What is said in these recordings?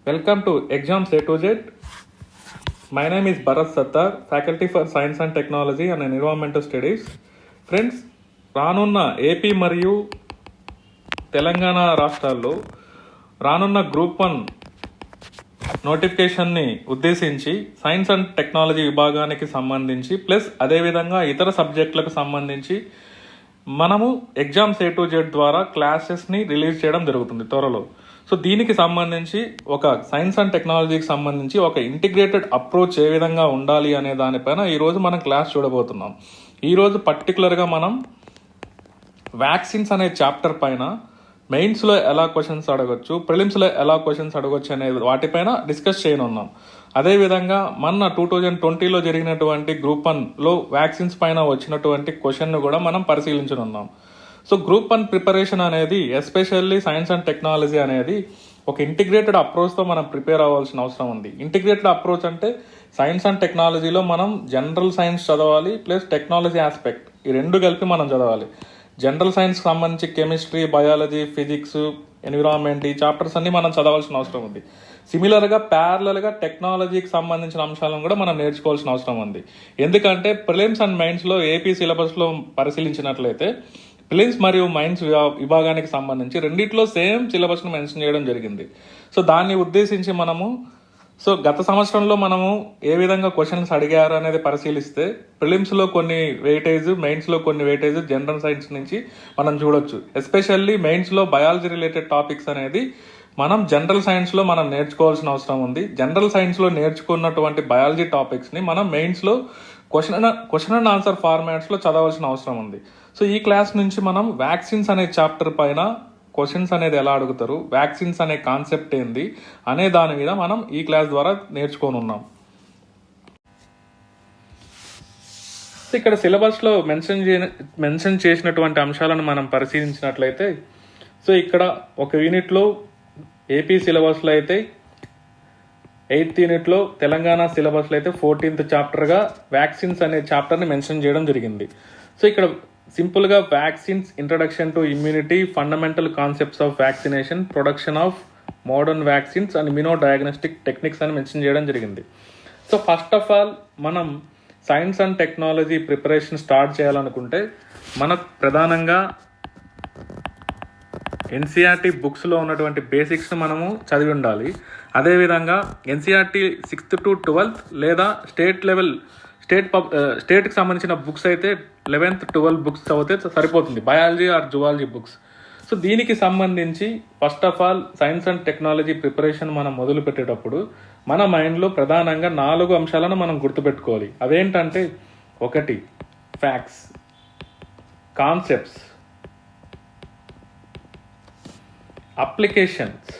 Welcome to Exams A to Z. My name is Bharat Sattar, Faculty for Science and Technology and Environmental Studies. Friends, రానున్న AP మరియు తెలంగాణ రాష్ట్రాల్లో రానున్న group 1 నోటిఫికేషన్ని ఉద్దేశించి science and technology విభాగానికి సంబంధించి plus అదేవిధంగా ఇతర సబ్జెక్టులకు సంబంధించి మనము ఎగ్జామ్స్ A to Z ద్వారా క్లాసెస్ని రిలీజ్ చేయడం జరుగుతుంది త్వరలో. సో దీనికి సంబంధించి ఒక సైన్స్ అండ్ టెక్నాలజీకి సంబంధించి ఒక ఇంటిగ్రేటెడ్ అప్రోచ్ ఏ విధంగా ఉండాలి అనే దానిపైన ఈరోజు మనం క్లాస్ చూడబోతున్నాం. ఈరోజు పర్టికులర్గా మనం వ్యాక్సిన్స్ అనే చాప్టర్ పైన మెయిన్స్లో ఎలా క్వశ్చన్స్ అడగొచ్చు, ప్రిలిమ్స్లో ఎలా క్వశ్చన్స్ అడగొచ్చు అనే వాటిపైన డిస్కస్ చేయనున్నాం. అదేవిధంగా మొన్న 2020లో జరిగినటువంటి గ్రూప్ 1లో వ్యాక్సిన్స్ పైన వచ్చినటువంటి క్వశ్చన్ను కూడా మనం పరిశీలించనున్నాం. సో గ్రూప్ 1 ప్రిపరేషన్ అనేది ఎస్పెషల్లీ సైన్స్ అండ్ టెక్నాలజీ అనేది ఒక ఇంటిగ్రేటెడ్ అప్రోచ్తో మనం ప్రిపేర్ అవ్వాల్సిన అవసరం ఉంది. ఇంటిగ్రేటెడ్ అప్రోచ్ అంటే సైన్స్ అండ్ టెక్నాలజీలో మనం జనరల్ సైన్స్ చదవాలి ప్లస్ టెక్నాలజీ ఆస్పెక్ట్, ఈ రెండు కలిపి మనం చదవాలి. జనరల్ సైన్స్కి సంబంధించి కెమిస్ట్రీ, బయాలజీ, ఫిజిక్స్, ఎన్విరాన్మెంట్ ఈ చాప్టర్స్ అన్ని మనం చదవాల్సిన అవసరం ఉంది. సిమిలర్గా ప్యారలల్గా టెక్నాలజీకి సంబంధించిన అంశాలను కూడా మనం నేర్చుకోవాల్సిన అవసరం ఉంది. ఎందుకంటే ప్రిలిమ్స్ అండ్ మైన్స్లో ఏపీ సిలబస్లో పరిశీలించినట్లయితే ప్రిలిమ్స్ మరియు మైన్స్ విభాగానికి సంబంధించి రెండిట్లో సేమ్ సిలబస్ను మెన్షన్ చేయడం జరిగింది. సో దాన్ని ఉద్దేశించి మనము గత సంవత్సరంలో మనము ఏ విధంగా క్వశ్చన్స్ అడిగారు అనేది పరిశీలిస్తే ప్రిలిమ్స్లో కొన్ని వెయిటేజ్, మెయిన్స్లో కొన్ని వెయిటేజ్ జనరల్ సైన్స్ నుంచి మనం చూడొచ్చు. ఎస్పెషల్లీ మెయిన్స్లో బయాలజీ రిలేటెడ్ టాపిక్స్ అనేది మనం జనరల్ సైన్స్లో మనం నేర్చుకోవాల్సిన అవసరం ఉంది. జనరల్ సైన్స్లో నేర్చుకున్నటువంటి బయాలజీ టాపిక్స్ని మనం మెయిన్స్లో క్వశ్చన్ అండ్ ఆన్సర్ ఫార్మాట్స్లో చదవాల్సిన అవసరం ఉంది. సో ఈ క్లాస్ నుంచి మనం వ్యాక్సిన్స్ అనే చాప్టర్ పైన క్వశ్చన్స్ అనేది ఎలా అడుగుతారు, వ్యాక్సిన్స్ అనే కాన్సెప్ట్ ఏంది అనే దాని మీద మనం ఈ క్లాస్ ద్వారా నేర్చుకొని ఇక్కడ సిలబస్లో మెన్షన్ చేసినటువంటి అంశాలను మనం పరిశీలించినట్లయితే సో ఇక్కడ ఒక యూనిట్లో ఏపీ సిలబస్లో అయితే 8th యూనిట్లో, తెలంగాణ సిలబస్లో అయితే 14th చాప్టర్గా వ్యాక్సిన్స్ అనే చాప్టర్ని మెన్షన్ చేయడం జరిగింది. సో ఇక్కడ సింపుల్గా vaccines, introduction to immunity, fundamental concepts of vaccination, production of modern vaccines and immuno diagnostic techniques అని మెన్షన్ చేయడం జరిగింది. సో ఫస్ట్ ఆఫ్ ఆల్ మనం science and technology preparation start చేయాలనుకుంటే మనకు ప్రధానంగా ఎన్సీఆర్టీ బుక్స్లో ఉన్నటువంటి బేసిక్స్ని మనము చదివి ఉండాలి. అదేవిధంగా ఎన్సీఆర్టీ 6th to 12th లేదా స్టేట్కి సంబంధించిన బుక్స్ అయితే 11th, 12th బుక్స్ చదివితే సరిపోతుంది, biology or zoology books. So దీనికి సంబంధించి first of all science and technology preparation మనం మొదలు పెట్టేటప్పుడు మన మైండ్లో ప్రధానంగా 4 అంశాలను మనం గుర్తుపెట్టుకోవాలి. అవేంటంటే 1 facts, concepts, applications,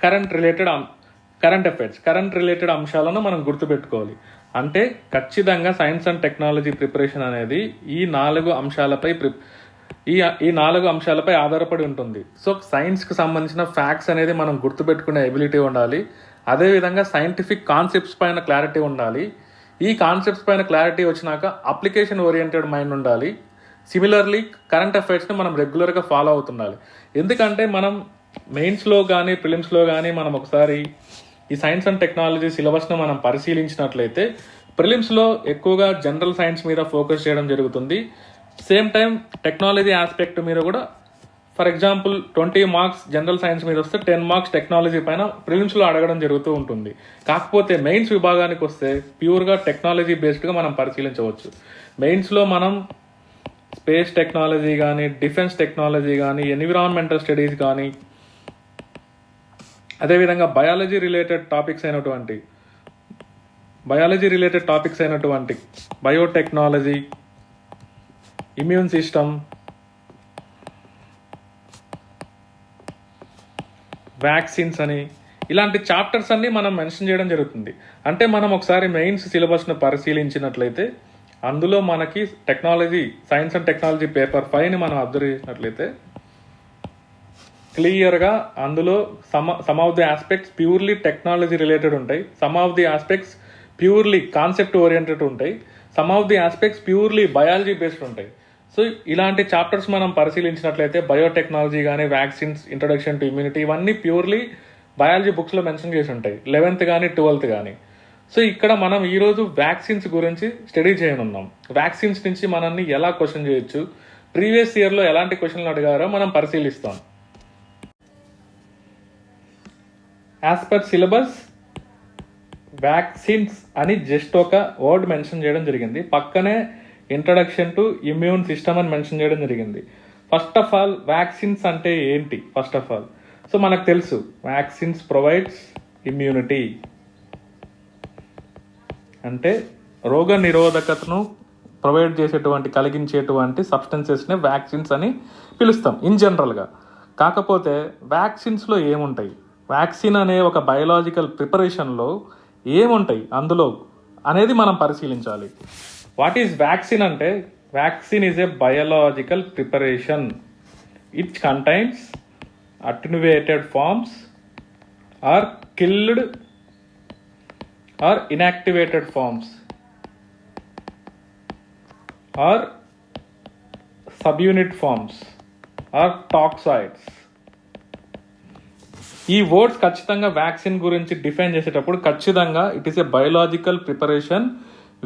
current related అంశాలను మనం గుర్తుపెట్టుకోవాలి. అంటే ఖచ్చితంగా సైన్స్ అండ్ టెక్నాలజీ ప్రిపరేషన్ అనేది ఈ 4 అంశాలపై ఆధారపడి ఉంటుంది. సో సైన్స్కి సంబంధించిన ఫ్యాక్ట్స్ అనేది మనం గుర్తుపెట్టుకునే ఎబిలిటీ ఉండాలి. అదేవిధంగా సైంటిఫిక్ కాన్సెప్ట్స్ పైన క్లారిటీ ఉండాలి. ఈ కాన్సెప్ట్స్ పైన క్లారిటీ వచ్చినాక అప్లికేషన్ ఓరియంటెడ్ మైండ్ ఉండాలి. సిమిలర్లీ కరెంట్ అఫైర్స్ని మనం రెగ్యులర్గా ఫాలో అవుతుండాలి. ఎందుకంటే మనం మెయిన్స్లో కానీ ప్రిలిమ్స్లో కానీ మనం ఒకసారి ఈ సైన్స్ అండ్ టెక్నాలజీ సిలబస్ను మనం పరిశీలించినట్లయితే ప్రిలిమ్స్లో ఎక్కువగా జనరల్ సైన్స్ మీద ఫోకస్ చేయడం జరుగుతుంది. సేమ్ టైం టెక్నాలజీ ఆస్పెక్ట్ మీద కూడా, for example 20 marks general science మీద వస్తే 10 మార్క్స్ టెక్నాలజీ పైన ప్రిలిమ్స్లో అడగడం జరుగుతూ ఉంటుంది. కాకపోతే మెయిన్స్ విభాగానికి వస్తే ప్యూర్గా టెక్నాలజీ బేస్డ్గా మనం పరిశీలించవచ్చు. మెయిన్స్లో మనం స్పేస్ టెక్నాలజీ కానీ, డిఫెన్స్ టెక్నాలజీ కానీ, ఎన్విరాన్మెంటల్ స్టడీస్ కానీ, అదేవిధంగా బయాలజీ రిలేటెడ్ టాపిక్స్ అయినటువంటి బయోటెక్నాలజీ, ఇమ్యూన్ సిస్టమ్, వ్యాక్సిన్స్ అని ఇలాంటి చాప్టర్స్ అన్ని మనం మెన్షన్ చేయడం జరుగుతుంది. అంటే మనం ఒకసారి మెయిన్స్ సిలబస్ను పరిశీలించినట్లయితే అందులో మనకి సైన్స్ అండ్ టెక్నాలజీ పేపర్ 5ని మనం అబ్జర్వ్ చేసినట్లయితే క్లియర్గా అందులో some of the aspects purely technology related ఉంటాయి, some of the aspects purely concept oriented ఉంటాయి, some of the aspects purely biology based ఉంటాయి. సో ఇలాంటి చాప్టర్స్ మనం పరిశీలించినట్లయితే బయోటెక్నాలజీ కానీ, వ్యాక్సిన్స్, ఇంట్రొడక్షన్ టు ఇమ్యూనిటీ, ఇవన్నీ ప్యూర్లీ బయాలజీ బుక్స్లో మెన్షన్ చేసి ఉంటాయి, 11th కానీ 12th కానీ. సో ఇక్కడ మనం ఈరోజు వ్యాక్సిన్స్ గురించి స్టడీ చేయనున్నాం. వ్యాక్సిన్స్ నుంచి మనల్ని ఎలా క్వశ్చన్ చేయొచ్చు, ప్రీవియస్ ఇయర్లో ఎలాంటి క్వశ్చన్లు అడిగారో మనం పరిశీలిస్తాం. యాజ్ పర్ సిలబస్ వ్యాక్సిన్స్ అని జస్ట్ ఒక వర్డ్ మెన్షన్ చేయడం జరిగింది, పక్కనే ఇంట్రడక్షన్ టు ఇమ్యూన్ సిస్టమ్ అని మెన్షన్ చేయడం జరిగింది. ఫస్ట్ ఆఫ్ ఆల్ వ్యాక్సిన్స్ అంటే ఏంటి? ఫస్ట్ ఆఫ్ ఆల్ సో మనకు తెలుసు, వ్యాక్సిన్స్ ప్రొవైడ్స్ ఇమ్యూనిటీ, అంటే రోగ నిరోధకతను ప్రొవైడ్ చేసేటువంటి, కలిగించేటువంటి సబ్స్టెన్సెస్నే వ్యాక్సిన్స్ అని పిలుస్తాం ఇన్ జనరల్గా. కాకపోతే వ్యాక్సిన్స్లో ఏముంటాయి, వ్యాక్సిన్ అనే ఒక బయలాజికల్ ప్రిపరేషన్లో ఏముంటాయి అందులో అనేది మనం పరిశీలించాలి. వాట్ ఈజ్ వ్యాక్సిన్ అంటే, vaccine is a biological preparation. It contains attenuated forms or killed or inactivated forms or subunit forms or toxoids. ఈ వర్డ్స్ ఖచ్చితంగా వ్యాక్సిన్ గురించి డిఫైన్ చేసేటప్పుడు ఖచ్చితంగా it is a biological preparation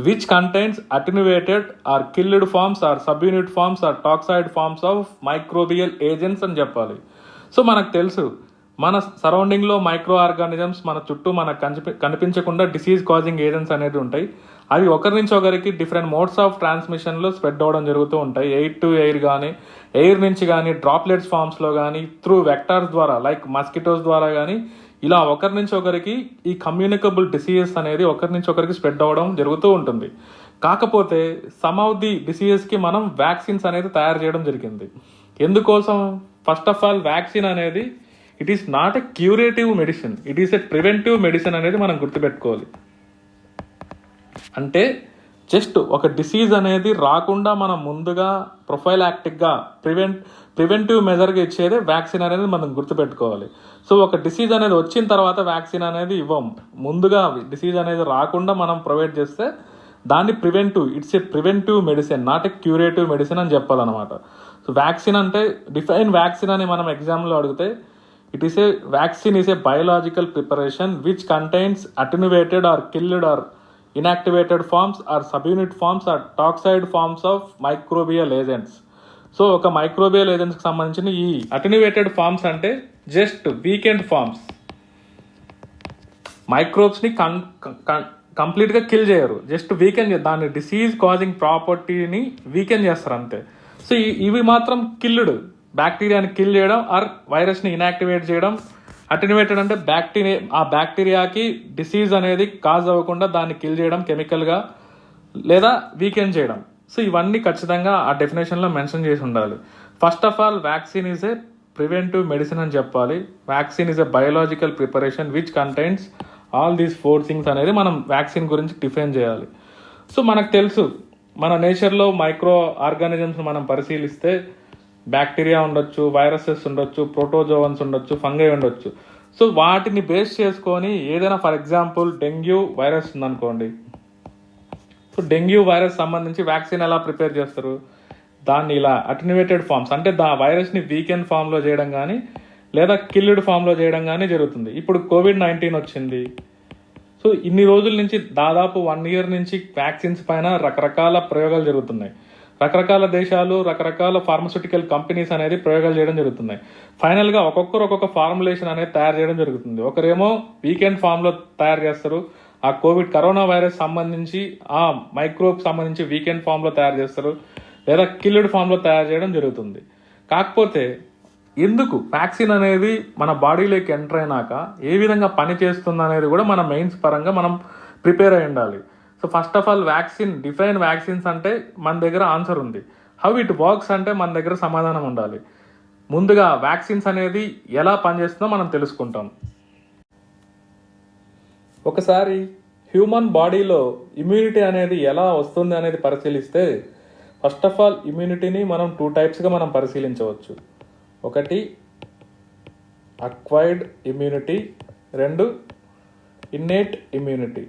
which contains attenuated or killed forms or subunit forms or toxoid forms of microbial agents అని చెప్పాలి. So మనకు తెలుసు, మన సరౌండింగ్లో మైక్రో ఆర్గానిజమ్స్ మన చుట్టూ మనకు కనిపించకుండా డిసీజ్ కాజింగ్ ఏజెంట్స్ అనేది ఉంటాయి. అవి ఒకరి నుంచి ఒకరికి డిఫరెంట్ మోడ్స్ ఆఫ్ ట్రాన్స్మిషన్లో స్ప్రెడ్ అవ్వడం జరుగుతూ ఉంటాయి. ఎయిర్ టు ఎయిర్ కానీ, ఎయిర్ నుంచి కానీ, డ్రాప్లెట్స్ ఫామ్స్లో కానీ, త్రూ వెక్టార్స్ ద్వారా లైక్ మస్కిటోస్ ద్వారా కానీ, ఇలా ఒకరి నుంచి ఒకరికి ఈ కమ్యూనికబుల్ డిసీజెస్ అనేది ఒకరి నుంచి ఒకరికి స్ప్రెడ్ అవ్వడం జరుగుతూ ఉంటుంది. కాకపోతే సమ్ ఆఫ్ ది డిసీజెస్కి మనం వ్యాక్సిన్స్ అనేది తయారు చేయడం జరిగింది. ఎందుకోసం? ఫస్ట్ ఆఫ్ ఆల్ వ్యాక్సిన్ అనేది it is not a curative medicine, it is a preventive medicine అనేది మనం గుర్తుపెట్టుకోవాలి. అంటే జస్ట్ ఒక డిసీజ్ అనేది రాకుండా మనం ముందుగా ప్రొఫైలాక్టిక్గా ప్రివెంటివ్ మెజర్గా ఇచ్చేదే వ్యాక్సిన్ అనేది మనం గుర్తుపెట్టుకోవాలి. సో ఒక డిసీజ్ అనేది వచ్చిన తర్వాత వ్యాక్సిన్ అనేది ఇవ్వం, ముందుగా డిసీజ్ అనేది రాకుండా మనం ప్రొవైడ్ చేస్తే దాన్ని it's a preventive medicine, not a curative medicine అని చెప్పాలన్నమాట. సో వ్యాక్సిన్ అంటే డిఫైన్ వ్యాక్సిన్ అని మనం ఎగ్జామ్లో అడిగితే it is a vaccine is a biological preparation which contains attenuated or killed or inactivated forms or subunit forms or toxoid forms of microbial agents. So ఒక మైక్రోబియల్ ఏజెంట్స్కి సంబంధించిన ఈ అటెన్యుయేటెడ్ ఫార్మ్స్ అంటే జస్ట్ వీకెండ్ ఫార్మ్స్, మైక్రోబ్స్ని కంప్లీట్గా kill చేయరు, just weakened, దాని డిసీజ్ కాజింగ్ ప్రాపర్టీని వీకెండ్ చేస్తారు అంతే. సో ఇవి మాత్రం కిల్డ్, బ్యాక్టీరియాని కిల్ చేయడం ఆర్ వైరస్ని ఇన్యాక్టివేట్ చేయడం. అటెన్యుయేటెడ్ అంటే బ్యాక్టీరియాకి డిసీజ్ అనేది కాజ్ అవ్వకుండా దాన్ని కిల్ చేయడం కెమికల్గా, లేదా వీకెండ్ చేయడం. సో ఇవన్నీ ఖచ్చితంగా ఆ డెఫినేషన్లో మెన్షన్ చేసి ఉండాలి. First of all vaccine is A preventive medicine అని చెప్పాలి. Vaccine is a biological preparation which contains all these 4 things అనేది మనం వ్యాక్సిన్ గురించి డిఫైన్ చేయాలి. సో మనకు తెలుసు, మన నేచర్లో మైక్రో ఆర్గానిజమ్స్ మనం పరిశీలిస్తే బ్యాక్టీరియా ఉండొచ్చు, వైరసెస్ ఉండొచ్చు, ప్రోటోజోవన్స్ ఉండొచ్చు, ఫంగై ఉండొచ్చు. సో వాటిని బేస్ చేసుకొని ఏదైనా, ఫర్ ఎగ్జాంపుల్ డెంగ్యూ వైరస్ ఉందనుకోండి, సో డెంగ్యూ వైరస్ సంబంధించి వ్యాక్సిన్ ఎలా ప్రిపేర్ చేస్తారు? దాన్ని ఇలా అటెన్యుయేటెడ్ ఫార్మ్స్ అంటే వైరస్ని వీకెండ్ ఫామ్లో చేయడం కానీ, లేదా కిల్డ్ ఫామ్లో చేయడం కానీ జరుగుతుంది. ఇప్పుడు COVID-19 వచ్చింది. సో ఇన్ని రోజుల నుంచి దాదాపు 1 year నుంచి వ్యాక్సిన్స్ పైన రకరకాల ప్రయోగాలు జరుగుతున్నాయి. రకరకాల దేశాలు, రకరకాల ఫార్మస్యూటికల్ కంపెనీస్ అనేది ప్రయోగాలు చేయడం జరుగుతున్నాయి. ఫైనల్గా ఒక్కొక్కరు ఒక్కొక్క ఫార్ములేషన్ అనేది తయారు చేయడం జరుగుతుంది. ఒకరేమో వీకెండ్ ఫామ్లో తయారు చేస్తారు, ఆ కరోనా వైరస్ సంబంధించి ఆ మైక్రోబ్ సంబంధించి వీకెండ్ ఫామ్లో తయారు చేస్తారు, లేదా కిల్డ్ ఫామ్లో తయారు చేయడం జరుగుతుంది. కాకపోతే ఎందుకు వ్యాక్సిన్ అనేది మన బాడీలోకి ఎంటర్ అయినాక ఏ విధంగా పని చేస్తుంది అనేది కూడా మన మెయిన్స్ పరంగా మనం ప్రిపేర్ అయి ఉండాలి. So first of all define vaccines అంటే మన దగ్గర ఆన్సర్ ఉంది. హౌ ఇట్ వర్క్స్ అంటే మన దగ్గర సమాధానం ఉండాలి. ముందుగా వ్యాక్సిన్స్ అనేది ఎలా పనిచేస్తుందో మనం తెలుసుకుంటాం. ఒకసారి హ్యూమన్ బాడీలో ఇమ్యూనిటీ అనేది ఎలా వస్తుంది అనేది పరిశీలిస్తే, ఫస్ట్ ఆఫ్ ఆల్ ఇమ్యూనిటీని మనం 2 typesగా మనం పరిశీలించవచ్చు. ఒకటి acquired immunity, 2 innate immunity.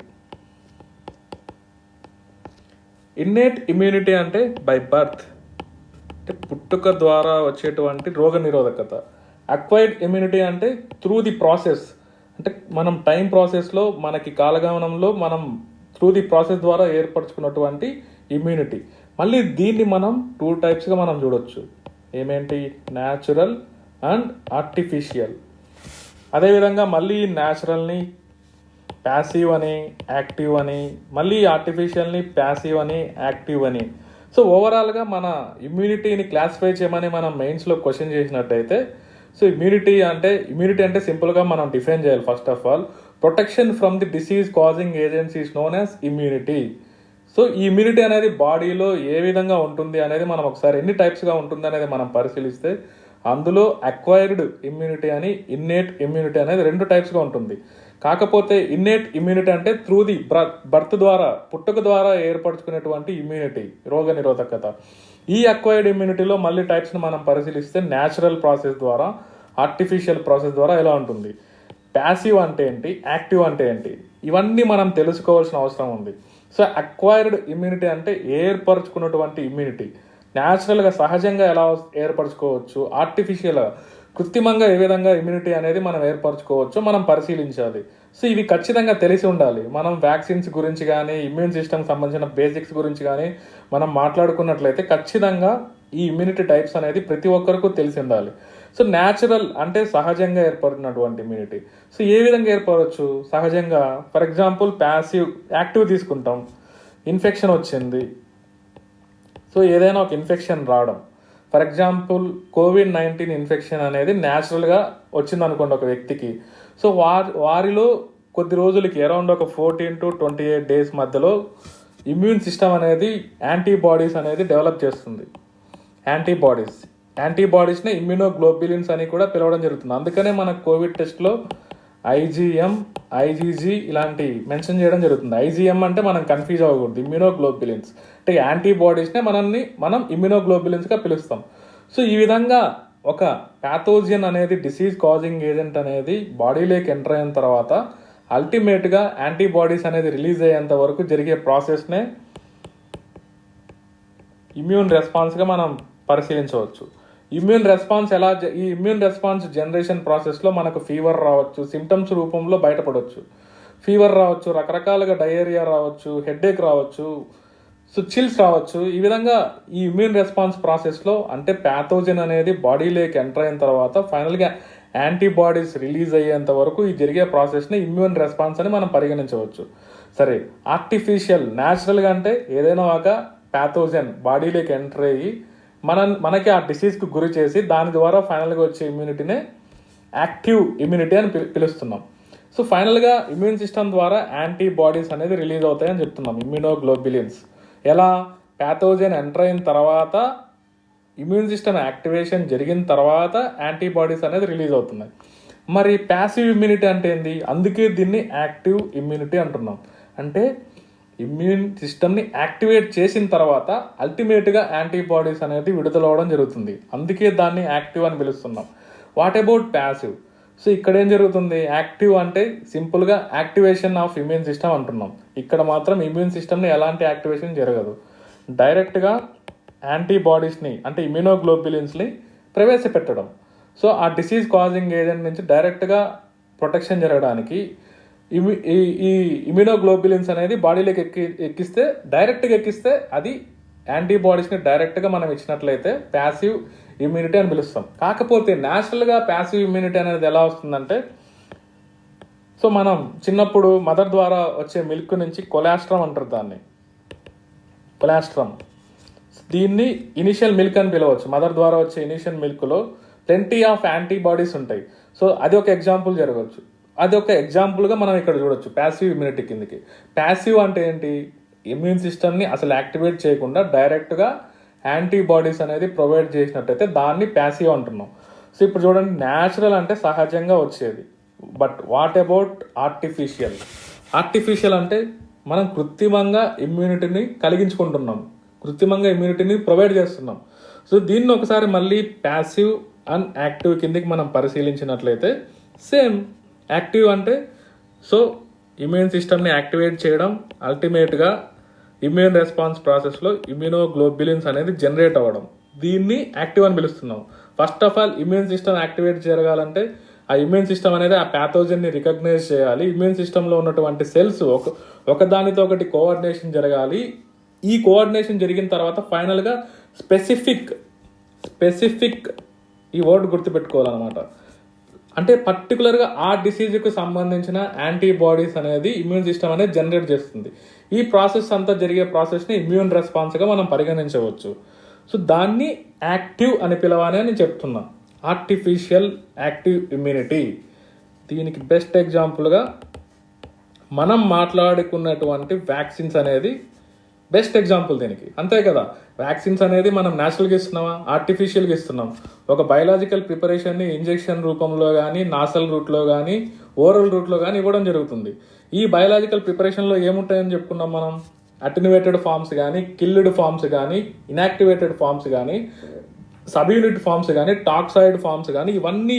Innate immunity అంటే బై బర్త్, అంటే పుట్టుక ద్వారా వచ్చేటువంటి రోగ నిరోధకత. అక్వైర్డ్ ఇమ్యూనిటీ అంటే త్రూ ది ప్రాసెస్, అంటే మనం టైం ప్రాసెస్లో మనకి కాలగమనంలో మనం త్రూ ది ప్రాసెస్ ద్వారా ఏర్పరచుకున్నటువంటి ఇమ్యూనిటీ. మళ్ళీ దీన్ని మనం 2 టైప్స్గా మనం చూడొచ్చు. ఏమేంటి? Natural and artificial. అదేవిధంగా మళ్ళీ న్యాచురల్ని ప్యాసివ్ అని, యాక్టివ్ అని, మళ్ళీ ఆర్టిఫిషియల్ని ప్యాసివ్ అని, యాక్టివ్ అని. సో ఓవరాల్గా మన ఇమ్యూనిటీని క్లాసిఫై చేయమని మనం మెయిన్స్లో క్వశ్చన్ చేసినట్టయితే, సో ఇమ్యూనిటీ అంటే సింపుల్గా మనం డిఫైన్ చేయాలి. First of all, protection from the disease causing agents is known as immunity. So ఈ ఇమ్యూనిటీ అనేది బాడీలో ఏ విధంగా ఉంటుంది అనేది మనం ఒకసారి ఎన్ని టైప్స్గా ఉంటుంది అనేది మనం పరిశీలిస్తే, అందులో అక్వైర్డ్ ఇమ్యూనిటీ అని, ఇన్నేట్ ఇమ్యూనిటీ అనేది 2 టైప్స్గా ఉంటుంది. కాకపోతే ఇన్నేట్ ఇమ్యూనిటీ అంటే త్రూ ది బర్త్ ద్వారా, పుట్టుక ద్వారా ఏర్పరచుకునేటువంటి ఇమ్యూనిటీ, రోగ నిరోధకత. ఈ అక్వైర్డ్ ఇమ్యూనిటీలో మళ్ళీ టైప్స్ని మనం పరిశీలిస్తే న్యాచురల్ ప్రాసెస్ ద్వారా, ఆర్టిఫిషియల్ ప్రాసెస్ ద్వారా ఎలా ఉంటుంది, ప్యాసివ్ అంటే ఏంటి, యాక్టివ్ అంటే ఏంటి, ఇవన్నీ మనం తెలుసుకోవాల్సిన అవసరం ఉంది. సో అక్వైర్డ్ ఇమ్యూనిటీ అంటే ఏర్పరచుకున్నటువంటి ఇమ్యూనిటీ. న్యాచురల్గా సహజంగా ఎలా ఏర్పరచుకోవచ్చు, ఆర్టిఫిషియల్గా కృత్రిమంగా ఏ విధంగా ఇమ్యూనిటీ అనేది మనం ఏర్పరచుకోవచ్చు మనం పరిశీలించాలి. సో ఇవి ఖచ్చితంగా తెలిసి ఉండాలి. మనం వ్యాక్సిన్స్ గురించి కానీ, ఇమ్యూన్ సిస్టమ్ సంబంధించిన బేసిక్స్ గురించి కానీ మనం మాట్లాడుకున్నట్లయితే ఖచ్చితంగా ఈ ఇమ్యూనిటీ టైప్స్ అనేది ప్రతి ఒక్కరికి తెలిసి ఉండాలి. సో న్యాచురల్ అంటే సహజంగా ఏర్పడినటువంటి ఇమ్యూనిటీ. సో ఏ విధంగా ఏర్పడవచ్చు సహజంగా? For example passive. యాక్టివ్ తీసుకుంటాం, ఇన్ఫెక్షన్ వచ్చింది, సో ఏదైనా ఒక ఇన్ఫెక్షన్ రావడం. ఫర్ ఎగ్జాంపుల్ COVID-19 ఇన్ఫెక్షన్ అనేది న్యాచురల్గా వచ్చింది అనుకోండి ఒక వ్యక్తికి. సో వారిలో కొద్ది రోజులకి అరౌండ్ ఒక 14 to 28 days మధ్యలో ఇమ్యూన్ సిస్టమ్ అనేది యాంటీబాడీస్ అనేది డెవలప్ చేస్తుంది. యాంటీబాడీస్ని ఇమ్యూనోగ్లోబులిన్స్ అని కూడా పిలవడం జరుగుతుంది. అందుకనే మన కోవిడ్ టెస్ట్లో IgM, IgG ఇలాంటి మెన్షన్ చేయడం జరుగుతుంది. IgM అంటే మనం కన్ఫ్యూజ్ అవ్వకూడదు, ఇమ్యూనోగ్లోబులిన్స్ అంటే యాంటీబాడీస్నే మనం ఇమ్యూనోగ్లోబులిన్స్గా పిలుస్తాం. సో ఈ విధంగా ఒక ప్యాథోజన్ అనేది, డిసీజ్ కాజింగ్ ఏజెంట్ అనేది బాడీలోకి ఎంటర్ అయిన తర్వాత అల్టిమేట్గా యాంటీబాడీస్ అనేది రిలీజ్ అయ్యేంత వరకు జరిగే ప్రాసెస్నే ఇమ్యూన్ రెస్పాన్స్గా మనం పరిశీలించవచ్చు. ఈ ఇమ్యూన్ రెస్పాన్స్ జనరేషన్ ప్రాసెస్లో మనకు ఫీవర్ రావచ్చు, సిమ్టమ్స్ రూపంలో బయటపడవచ్చు. ఫీవర్ రావచ్చు, రకరకాలుగా డయేరియా రావచ్చు, హెడేక్ రావచ్చు, సో చిల్స్ రావచ్చు. ఈ విధంగా ఈ ఇమ్యూన్ రెస్పాన్స్ ప్రాసెస్లో అంటే ప్యాథోజన్ అనేది బాడీలోకి ఎంటర్ అయిన తర్వాత ఫైనల్గా యాంటీబాడీస్ రిలీజ్ అయ్యేంత వరకు ఈ జరిగే ప్రాసెస్ని ఇమ్యూన్ రెస్పాన్స్ అని మనం పరిగణించవచ్చు. సరే, ఆర్టిఫిషియల్. న్యాచురల్గా అంటే ఏదైనా ఒక ప్యాథోజన్ బాడీలోకి ఎంటర్ అయ్యి మనకి ఆ డిసీజ్కి గురి చేసి దాని ద్వారా ఫైనల్గా వచ్చే ఇమ్యూనిటీనే యాక్టివ్ ఇమ్యూనిటీ అని పిలుస్తున్నాం. సో ఫైనల్గా ఇమ్యూన్ సిస్టమ్ ద్వారా యాంటీబాడీస్ అనేది రిలీజ్ అవుతాయని చెప్తున్నాం, ఇమ్యూనోగ్లోబులిన్స్. ఎలా? ప్యాథోజన్ ఎంటర్ అయిన తర్వాత ఇమ్యూన్ సిస్టమ్ యాక్టివేషన్ జరిగిన తర్వాత యాంటీబాడీస్ అనేది రిలీజ్ అవుతున్నాయి. మరి ప్యాసివ్ ఇమ్యూనిటీ అంటే ఏంది? అందుకే దీన్ని యాక్టివ్ ఇమ్యూనిటీ అంటున్నాం. అంటే ఇమ్యూన్ సిస్టమ్ని యాక్టివేట్ చేసిన తర్వాత అల్టిమేట్గా యాంటీబాడీస్ అనేది విడుదలవ్వడం జరుగుతుంది. అందుకే దాన్ని యాక్టివ్ అని పిలుస్తున్నాం. What about passive? సో ఇక్కడ ఏం జరుగుతుంది? యాక్టివ్ అంటే సింపుల్గా యాక్టివేషన్ ఆఫ్ ఇమ్యూన్ సిస్టమ్ అంటున్నాం. ఇక్కడ మాత్రం ఇమ్యూన్ సిస్టమ్ని ఎలాంటి యాక్టివేషన్ జరగదు. డైరెక్ట్గా యాంటీబాడీస్ని అంటే ఇమ్యూనోగ్లోబులిన్స్ని ప్రవేశపెట్టడం. సో ఆ డిసీజ్ కాజింగ్ ఏజెంట్ నుంచి డైరెక్ట్గా ప్రొటెక్షన్ జరగడానికి ఈ ఇమ్యూనోగ్లోబులిన్స్ అనేది బాడీలోకి డైరెక్ట్గా ఎక్కిస్తే అది యాంటీబాడీస్ని డైరెక్ట్గా మనం ఇచ్చినట్లయితే ప్యాసివ్ ఇమ్యూనిటీ అని పిలుస్తాం. కాకపోతే న్యాచురల్గా ప్యాసివ్ ఇమ్యూనిటీ అనేది ఎలా వస్తుందంటే, సో మనం చిన్నప్పుడు మదర్ ద్వారా వచ్చే మిల్క్ నుంచి కొలాస్ట్రమ్ అంటారు దాన్ని, కొలాస్ట్రమ్. దీన్ని ఇనిషియల్ మిల్క్ అని పిలవచ్చు. మదర్ ద్వారా వచ్చే ఇనిషియల్ మిల్క్లో ప్లెంటీ ఆఫ్ యాంటీబాడీస్ ఉంటాయి. సో అది ఒక ఎగ్జాంపుల్ జరగవచ్చు. అది ఒక ఎగ్జాంపుల్గా మనం ఇక్కడ చూడొచ్చు ప్యాసివ్ ఇమ్యూనిటీ కిందకి. ప్యాసివ్ అంటే ఏంటి? ఇమ్యూన్ సిస్టమ్ని అసలు యాక్టివేట్ చేయకుండా డైరెక్ట్గా యాంటీబాడీస్ అనేది ప్రొవైడ్ చేసినట్టయితే దాన్ని ప్యాసివ్ అంటున్నాం. సో ఇప్పుడు చూడండి, న్యాచురల్ అంటే సహజంగా వచ్చేది. But what about artificial? Artificial అంటే మనం కృత్రిమంగా ఇమ్యూనిటీని కలిగించుకుంటున్నాం, కృత్రిమంగా ఇమ్యూనిటీని ప్రొవైడ్ చేస్తున్నాం. సో దీన్ని ఒకసారి మళ్ళీ ప్యాసివ్ అండ్ యాక్టివ్ కిందకి మనం పరిశీలించినట్లయితే సేమ్. యాక్టివ్ అంటే సో ఇమ్యూన్ సిస్టమ్ని యాక్టివేట్ చేయడం, అల్టిమేట్గా ఇమ్యూన్ రెస్పాన్స్ ప్రాసెస్లో ఇమ్యూనోగ్లోబులిన్స్ అనేది జనరేట్ అవ్వడం. దీన్ని యాక్టివ్ అని పిలుస్తున్నాం. First of all immune system activate జరగాలంటే ఆ ఇమ్యూన్ సిస్టమ్ అనేది ఆ ప్యాథోజన్ని రికగ్నైజ్ చేయాలి. ఇమ్యూన్ సిస్టంలో ఉన్నటువంటి సెల్స్ ఒకదానితో ఒకటి కోఆర్డినేషన్ జరగాలి. ఈ కోఆర్డినేషన్ జరిగిన తర్వాత ఫైనల్గా స్పెసిఫిక్ ఈ వర్డ్ గుర్తుపెట్టుకోవాలన్నమాట. అంటే పర్టికులర్గా ఆ డిసీజ్కి సంబంధించిన యాంటీబాడీస్ అనేది ఇమ్యూన్ సిస్టమ్ అనేది జనరేట్ చేస్తుంది. ఈ ప్రాసెస్ అంతా జరిగే ప్రాసెస్ని ఇమ్యూన్ రెస్పాన్స్గా మనం పరిగణించవచ్చు. సో దాన్ని యాక్టివ్ అని పిలవాలి అని నేను చెప్తున్నా. Artificial active immunity. దీనికి బెస్ట్ ఎగ్జాంపుల్గా మనం మాట్లాడుకున్నటువంటి వ్యాక్సిన్స్ అనేది బెస్ట్ ఎగ్జాంపుల్ దీనికి. అంతే కదా, వ్యాక్సిన్స్ అనేది మనం న్యాచురల్గా ఇస్తున్నామా, ఆర్టిఫిషియల్గా ఇస్తున్నాం. ఒక బయలాజికల్ ప్రిపరేషన్ని ఇంజెక్షన్ రూపంలో కానీ, నాసల్ రూట్లో కానీ, ఓరల్ రూట్లో కానీ ఇవ్వడం జరుగుతుంది. ఈ బయలాజికల్ ప్రిపరేషన్లో ఏముంటాయని చెప్పుకున్నాం మనం? అటెన్యువేటెడ్ ఫార్మ్స్ కానీ, కిల్డ్ ఫార్మ్స్ కానీ, ఇనాక్టివేటెడ్ ఫార్మ్స్ కానీ, సబ్ యూనిట్ ఫార్మ్స్ కానీ, టాక్సాయిడ్ ఫార్మ్స్ కానీ, ఇవన్నీ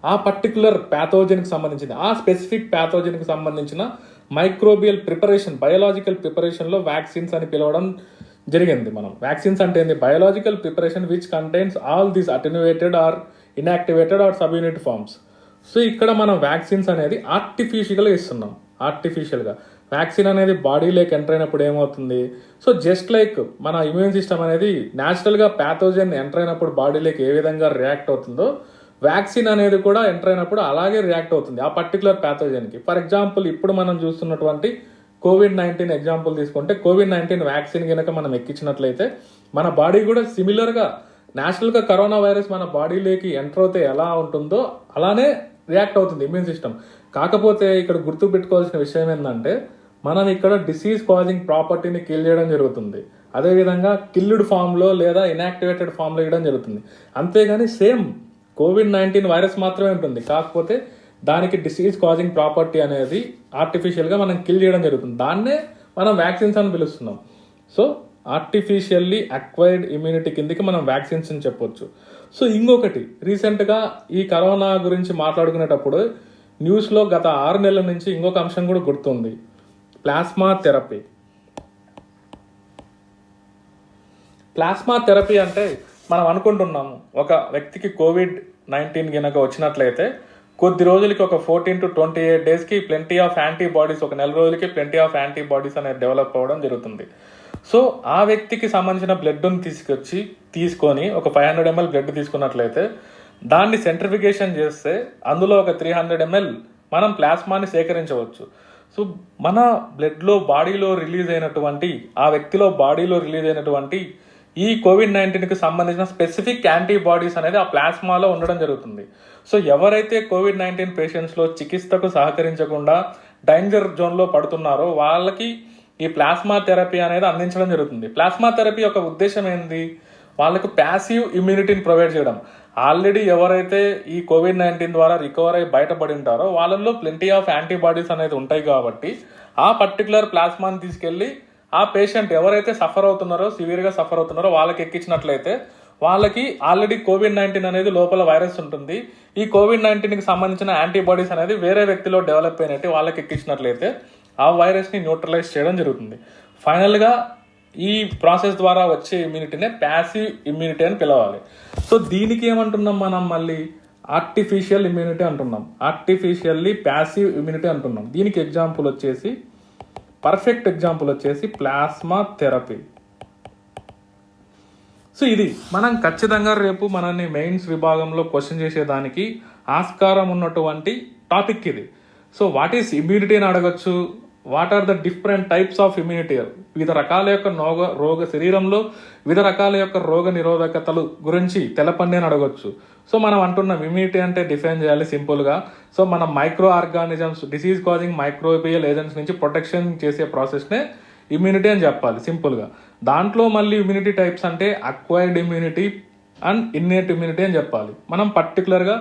ఆ పర్టికులర్ ప్యాథోజన్కి సంబంధించింది, ఆ స్పెసిఫిక్ ప్యాథోజన్కి సంబంధించిన మైక్రోబియల్ ప్రిపరేషన్, బయోలాజికల్ ప్రిపరేషన్లో వ్యాక్సిన్స్ అని పిలవడం జరిగింది. మనం వ్యాక్సిన్స్ అంటే ఏంది? Biological preparation which contains all these attenuated or inactivated or subunit forms. So ఇక్కడ మనం వ్యాక్సిన్స్ అనేది ఆర్టిఫిషియల్గా ఇస్తున్నాం. ఆర్టిఫిషియల్గా వ్యాక్సిన్ అనేది బాడీలోకి ఎంటర్ అయినప్పుడు ఏమవుతుంది? సో జస్ట్ లైక్ మన ఇమ్యూన్ సిస్టమ్ అనేది న్యాచురల్గా ప్యాథోజన్ ఎంటర్ అయినప్పుడు బాడీలోకి ఏ విధంగా రియాక్ట్ అవుతుందో, వ్యాక్సిన్ అనేది కూడా ఎంటర్ అయినప్పుడు అలాగే రియాక్ట్ అవుతుంది ఆ పర్టికులర్ ప్యాథోజన్కి. ఫర్ ఎగ్జాంపుల్ ఇప్పుడు మనం చూస్తున్నటువంటి COVID-19 ఎగ్జాంపుల్ తీసుకుంటే, COVID-19 వ్యాక్సిన్ కనుక మనం ఎక్కించినట్లయితే మన బాడీ కూడా సిమిలర్గా న్యాచురల్గా కరోనా వైరస్ మన బాడీలోకి ఎంటర్ అవుతే ఎలా ఉంటుందో అలానే రియాక్ట్ అవుతుంది ఇమ్యూన్ సిస్టమ్. కాకపోతే ఇక్కడ గుర్తు పెట్టుకోవాల్సిన విషయం ఏంటంటే, మనం ఇక్కడ డిసీజ్ కాజింగ్ ప్రాపర్టీని కిల్ చేయడం జరుగుతుంది. అదేవిధంగా కిల్డ్ ఫామ్లో లేదా ఇన్యాక్టివేటెడ్ ఫామ్లో ఇవ్వడం జరుగుతుంది. అంతేగాని సేమ్ COVID-19 వైరస్ మాత్రమే ఉంటుంది. కాకపోతే దానికి డిసీజ్ కాజింగ్ ప్రాపర్టీ అనేది ఆర్టిఫిషియల్గా మనం కిల్ చేయడం జరుగుతుంది. దాన్నే మనం వ్యాక్సిన్స్ అని పిలుస్తున్నాం. సో ఆర్టిఫిషియల్లీ అక్వైర్డ్ ఇమ్యూనిటీ కిందకి మనం వ్యాక్సిన్స్ అని చెప్పొచ్చు. సో ఇంకొకటి, రీసెంట్గా ఈ కరోనా గురించి మాట్లాడుకునేటప్పుడు న్యూస్లో గత 6 నెలల నుంచి ఇంకొక అంశం కూడా గుర్తుంది, ప్లాస్మా థెరపీ. ప్లాస్మా థెరపీ అంటే మనం అనుకుంటున్నాము, ఒక వ్యక్తికి COVID-19 కనుక వచ్చినట్లయితే కొద్ది రోజులకి ఒక 14 to 28 డేస్కి ప్లెంటీ ఆఫ్ యాంటీబాడీస్, ఒక నెల రోజులకి ప్లెంటీ ఆఫ్ యాంటీబాడీస్ అనేది డెవలప్ అవ్వడం జరుగుతుంది. సో ఆ వ్యక్తికి సంబంధించిన బ్లడ్ని తీసుకొని ఒక 500 ml బ్లడ్ తీసుకున్నట్లయితే దాన్ని సెంట్రిఫికేషన్ చేస్తే అందులో ఒక 300 ml మనం ప్లాస్మాని సేకరించవచ్చు. సో మన బ్లడ్లో బాడీలో రిలీజ్ అయినటువంటి, ఆ వ్యక్తిలో బాడీలో రిలీజ్ అయినటువంటి ఈ COVID-19కి సంబంధించిన స్పెసిఫిక్ యాంటీబాడీస్ అనేది ఆ ప్లాస్మాలో ఉండడం జరుగుతుంది. సో ఎవరైతే COVID-19 పేషెంట్స్లో చికిత్సకు సహకరించకుండా డేంజర్ జోన్లో పడుతున్నారో వాళ్ళకి ఈ ప్లాస్మా థెరపీ అనేది అందించడం జరుగుతుంది. ప్లాస్మా థెరపీ యొక్క ఉద్దేశం ఏంది? వాళ్ళకు ప్యాసివ్ ఇమ్యూనిటీని ప్రొవైడ్ చేయడం. ఆల్రెడీ ఎవరైతే ఈ COVID-19 ద్వారా రికవర్ అయ్యి బయటపడి ఉంటారో వాళ్ళల్లో ప్లెంటీ ఆఫ్ యాంటీబాడీస్ అనేది ఉంటాయి కాబట్టి ఆ పర్టికులర్ ప్లాస్మాని తీసుకెళ్ళి ఆ పేషెంట్ ఎవరైతే సఫర్ అవుతున్నారో, సివియర్గా సఫర్ అవుతున్నారో వాళ్ళకి ఎక్కించినట్లయితే వాళ్ళకి ఆల్రెడీ COVID-19 అనేది లోపల వైరస్ ఉంటుంది. ఈ COVID-19కి సంబంధించిన యాంటీబాడీస్ అనేది వేరే వ్యక్తిలో డెవలప్ అయినట్టు వాళ్ళకి ఎక్కించినట్లయితే ఆ వైరస్ని న్యూట్రలైజ్ చేయడం జరుగుతుంది. ఫైనల్గా ఈ ప్రాసెస్ ద్వారా వచ్చే ఇమ్యూనిటీనే ప్యాసివ్ ఇమ్యూనిటీ అని పిలవాలి. సో దీనికి ఏమంటున్నాం మనం? మళ్ళీ ఆర్టిఫిషియల్ ఇమ్యూనిటీ అంటున్నాం. ఆర్టిఫిషియల్లీ ప్యాసివ్ ఇమ్యూనిటీ అంటున్నాం. దీనికి ఎగ్జాంపుల్ వచ్చేసి, పర్ఫెక్ట్ ఎగ్జాంపుల్ వచ్చేసి ప్లాస్మా థెరపీ. సో ఇది మనం ఖచ్చితంగా రేపు మనల్ని మెయిన్స్ విభాగంలో క్వశ్చన్ చేసేదానికి ఆస్కారం ఉన్నటువంటి టాపిక్ ఇది. సో వాట్ ఈస్ ఇమ్యూనిటీ అని అడగచ్చు. What are the different types of immunity? వివిధ రకాల యొక్క రోగ శరీరంలో వివిధ రకాల యొక్క రోగ నిరోధకతలు గురించి తెలపండి అని అడగొచ్చు. సో మనం అంటున్నాం ఇమ్యూనిటీ అంటే డిఫైన్ చేయాలి సింపుల్గా. సో మనం micro organisms, disease causing microbial agents నుంచి ప్రొటెక్షన్ చేసే ప్రాసెస్నే ఇమ్యూనిటీ అని చెప్పాలి సింపుల్గా. దాంట్లో మళ్ళీ ఇమ్యూనిటీ టైప్స్ అంటే acquired immunity and innate immunity అని చెప్పాలి. మనం పర్టికులర్గా